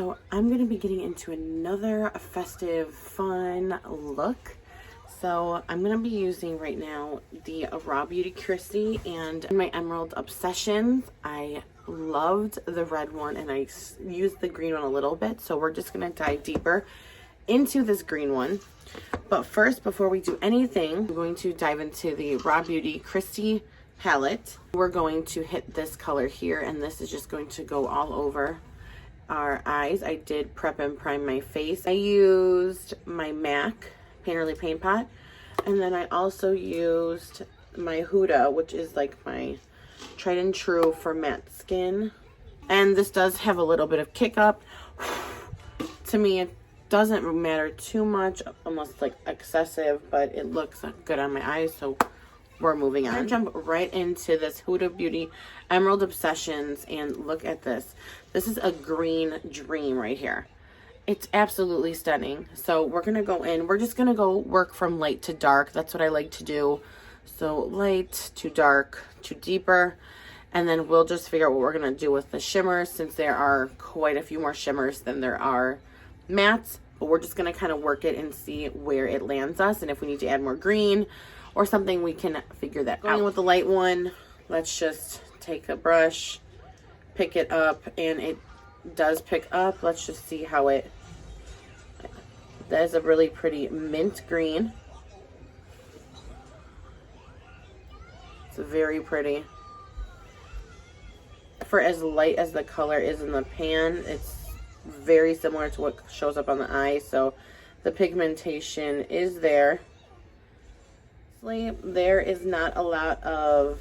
So I'm going to be getting into another festive, fun look. So I'm going to be using right now the Raw Beauty Christie and my Emerald Obsessions. I loved the red one and I used the green one a little bit. So we're just going to dive deeper into this green one. But first, before we do anything, I'm going to dive into the Raw Beauty Christie palette. We're going to hit this color here, and this is just going to go all over our eyes. I did prep and prime my face. I used my MAC Painterly Paint Pot, and then I also used my Huda, which is like my tried and true for matte skin. And this does have a little bit of kick up. To me, it doesn't matter too much unless it's like excessive, but it looks good on my eyes, so we're moving on. I'm gonna jump right into this Huda Beauty Emerald Obsessions, and look at this. This is a green dream right here. It's absolutely stunning. So we're gonna go in, we're just gonna go work from light to dark. That's what I like to do. So light to dark to deeper, and then we'll just figure out what we're gonna do with the shimmers, since there are quite a few more shimmers than there are mattes. But we're just gonna kind of work it and see where it lands us, and if we need to add more green or something, we can figure that out. Going with the light one, let's just take a brush, pick it up, and it does pick up. Let's just see how it, that is a really pretty mint green. It's very pretty. For as light as the color is in the pan, it's very similar to what shows up on the eye, so the pigmentation is there. There is not a lot of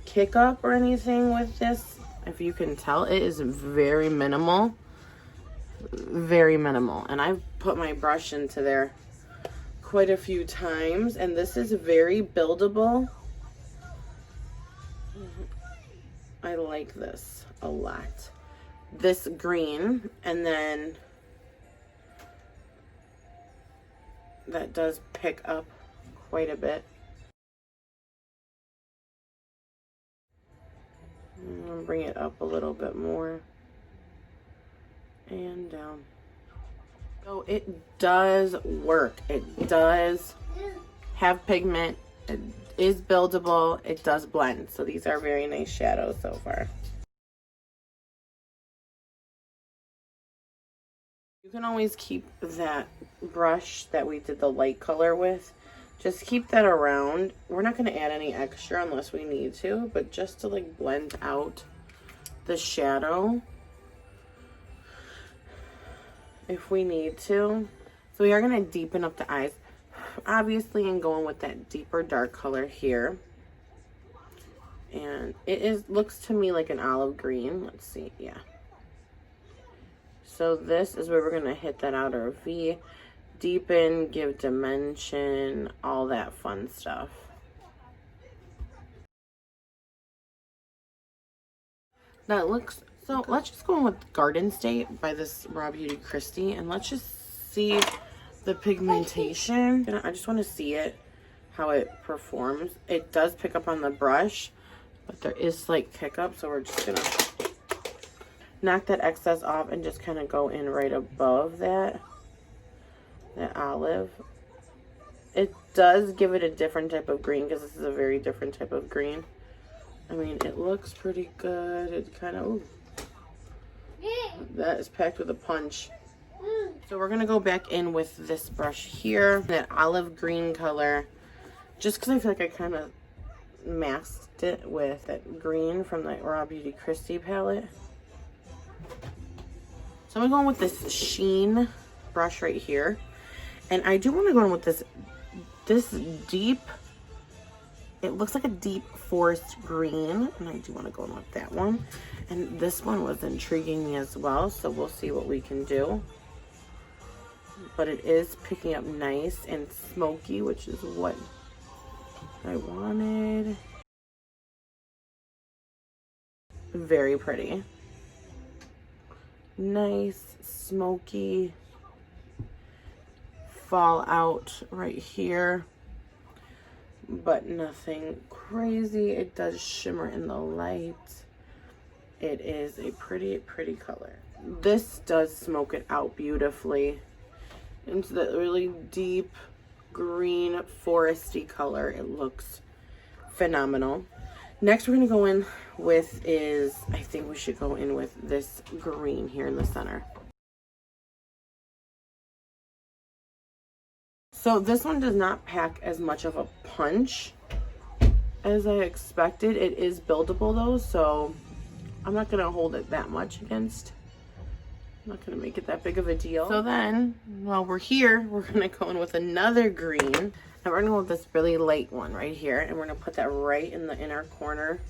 kick up or anything with this. If you can tell, it is very minimal. Very minimal. And I've put my brush into there quite a few times, and this is very buildable. I like this a lot. This green, and then that does pick up quite a bit. I'm gonna bring it up a little bit more and down. So it does work. It does have pigment. It is buildable. It does blend. So these are very nice shadows so far. You can always keep that brush that we did the light color with. Just keep that around. We're not going to add any extra unless we need to, but just to like blend out the shadow if we need to. So we are going to deepen up the eyes, obviously, and going with that deeper dark color here. And it looks to me like an olive green. Let's see. Yeah. So this is where we're going to hit that outer V. Deepen, give dimension, all that fun stuff. That looks, so let's just go in with Garden State by this Raw Beauty Christie, and let's just see the pigmentation. I just want to see it, how it performs. It does pick up on the brush, but there is slight kick up, so we're just gonna knock that excess off and just kind of go in right above that olive. It does give it a different type of green, because this is a very different type of green. I mean, it looks pretty good. It kind of, that is packed with a punch. So we're gonna go back in with this brush here, that olive green color, just because I feel like I kind of masked it with that green from the Raw Beauty Christie palette. So I'm going with this sheen brush right here. And I do want to go in with this deep, it looks like a deep forest green, and I do want to go in with that one. And this one was intriguing me as well, so we'll see what we can do. But it is picking up nice and smoky, which is what I wanted. Very pretty. Nice, smoky fallout right here, but nothing crazy. It does shimmer in the light. It is a pretty color. this does smoke it out beautifully into that really deep green foresty color. It looks phenomenal. Next we're going to go in with is, I think we should go in with this green here in the center. So this one does not pack as much of a punch as I expected. It is buildable though, so I'm not going to hold it that much against. I'm not going to make it that big of a deal. So then, while we're here, we're going to go in with another green. And we're going to go with this really light one right here. And we're going to put that right in the inner corner.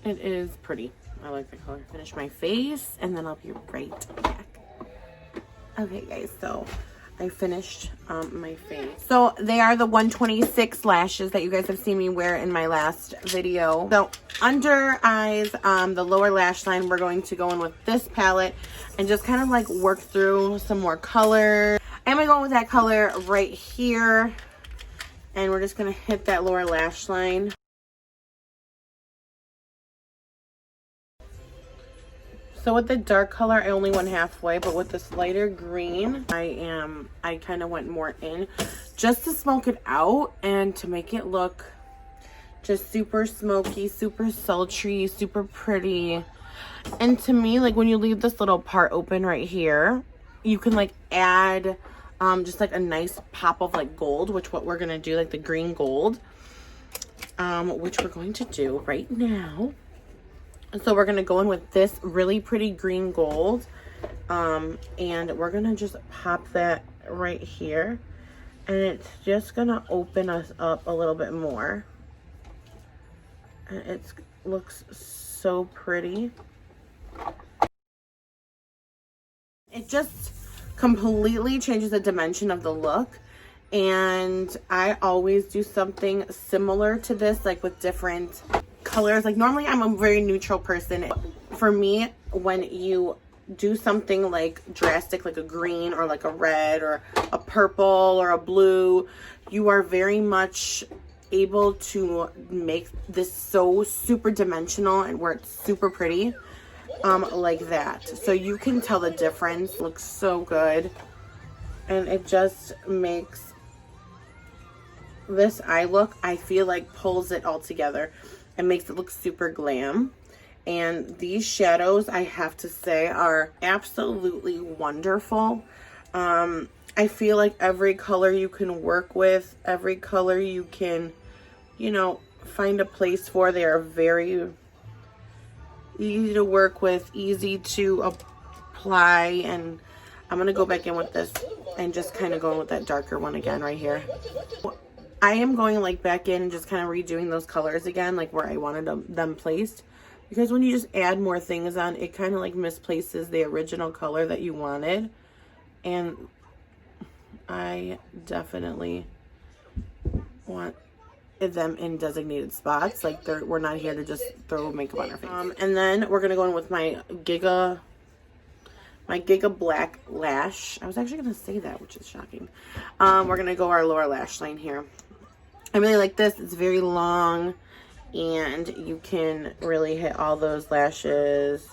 It is pretty. I like the color. Finish my face and then I'll be right back. Okay guys, so I finished my face. So they are the 126 lashes that you guys have seen me wear in my last video. So under eyes, the lower lash line, we're going to go in with this palette and just kind of like work through some more color. I'm gonna go with that color right here. And we're just gonna hit that lower lash line. So with the dark color, I only went halfway, but with this lighter green, I kind of went more in just to smoke it out and to make it look just super smoky, super sultry, super pretty. And to me, like when you leave this little part open right here, you can like add just like a nice pop of like gold, which what we're gonna do, like the green gold, which we're going to do right now. So we're going to go in with this really pretty green gold, and we're going to just pop that right here, and it's just going to open us up a little bit more, and it looks so pretty. It just completely changes the dimension of the look, and I always do something similar to this, like with different colors. Like normally I'm a very neutral person. For me, when you do something like drastic, like a green or like a red or a purple or a blue, you are very much able to make this so super dimensional and where it's super pretty, like that. So you can tell the difference. It looks so good, and it just makes this eye look, I feel like, pulls it all together and makes it look super glam. And these shadows, I have to say, are absolutely wonderful. I feel like every color you can work with, every color you can, you know, find a place for. They are very easy to work with, easy to apply. And I'm going to go back in with this and just kind of go in with that darker one again right here. I am going like back in and just kind of redoing those colors again, like where I wanted them placed, because when you just add more things on, it kind of like misplaces the original color that you wanted. And I definitely want them in designated spots. Like we're not here to just throw makeup on our face. And then we're gonna go in with my Giga Black Lash. I was actually gonna say that, which is shocking. We're gonna go our lower lash line here. I really like this. It's very long and you can really hit all those lashes.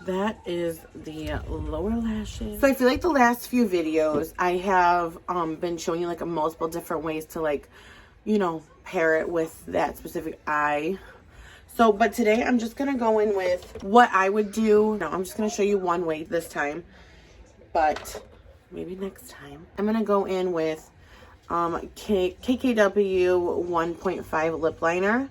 That is the lower lashes. So I feel like the last few videos I have been showing you like multiple different ways to, like, you know, pair it with that specific eye. So, but today I'm just going to go in with what I would do. No, I'm just going to show you one way this time, but maybe next time. I'm going to go in with KKW 1.5 lip liner.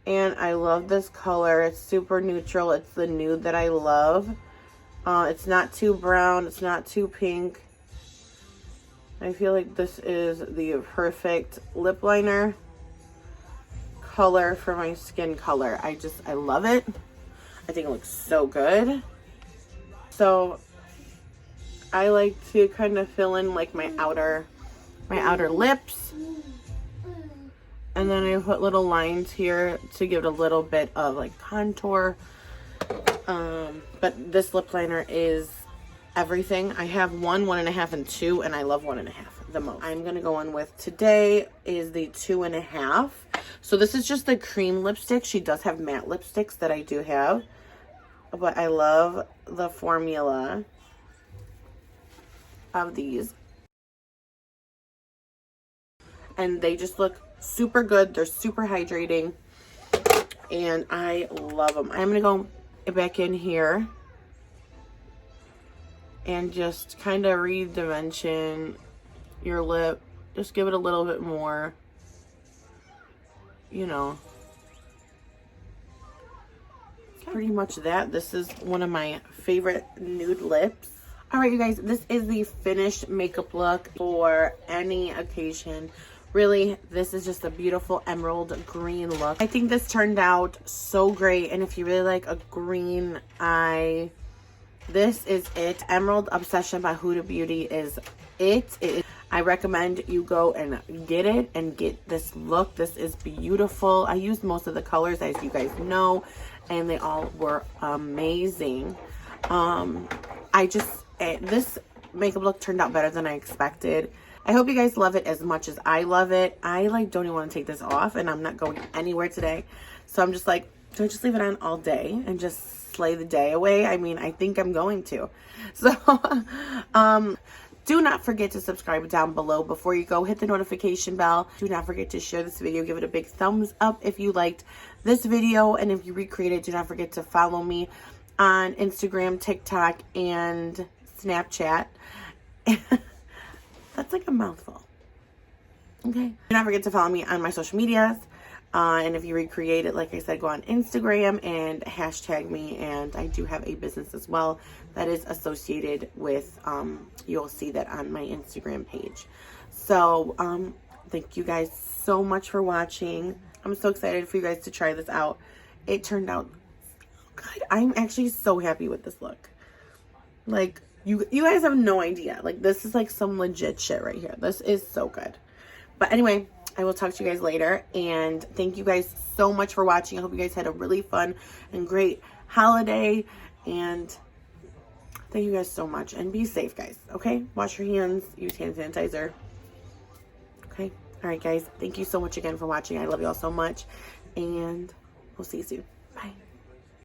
And I love this color. It's super neutral. It's the nude that I love. It's not too brown. It's not too pink. I feel like this is the perfect lip liner color for my skin color. I love it. I think it looks so good. So I like to kind of fill in like my outer lips. And then I put little lines here to give it a little bit of like contour. But this lip liner is everything. I have 1, 1.5, and 2, and I love 1.5 the most. I'm gonna go on with today is the 2.5. So this is just the cream lipstick. She does have matte lipsticks that I do have, but I love the formula of these. And they just look super good. They're super hydrating, and I love them. I'm gonna go back in here and just kind of redimension your lip. Just give it a little bit more, you know. Pretty much that. This is one of my favorite nude lips. All right, you guys, this is the finished makeup look for any occasion. Really, this is just a beautiful emerald green look. I think this turned out so great, and if you really like a green eye, this is it. Emerald Obsession by Huda Beauty is it. I recommend you go and get it and get this look. This is beautiful. I used most of the colors, as you guys know, and they all were amazing. This makeup look turned out better than I expected. I hope you guys love it as much as I love it. I like don't even want to take this off, and I'm not going anywhere today. So I'm just like, do I just leave it on all day and just slay the day away? I mean, I think I'm going to. So do not forget to subscribe down below. Before you go, hit the notification bell. Do not forget to share this video. Give it a big thumbs up if you liked this video. And if you recreate it, do not forget to follow me on Instagram, TikTok, and Snapchat. That's like a mouthful. Okay. Do not forget to follow me on my social medias. And if you recreate it, like I said, go on Instagram and hashtag me. And I do have a business as well that is associated with, you'll see that on my Instagram page. So, thank you guys so much for watching. I'm so excited for you guys to try this out. It turned out good. I'm actually so happy with this look. Like, you guys have no idea. Like, this is like some legit shit right here. This is so good. But anyway, I will talk to you guys later. And thank you guys so much for watching. I hope you guys had a really fun and great holiday. And thank you guys so much. And be safe, guys. Okay? Wash your hands. Use hand sanitizer. Okay? All right, guys. Thank you so much again for watching. I love you all so much. And we'll see you soon.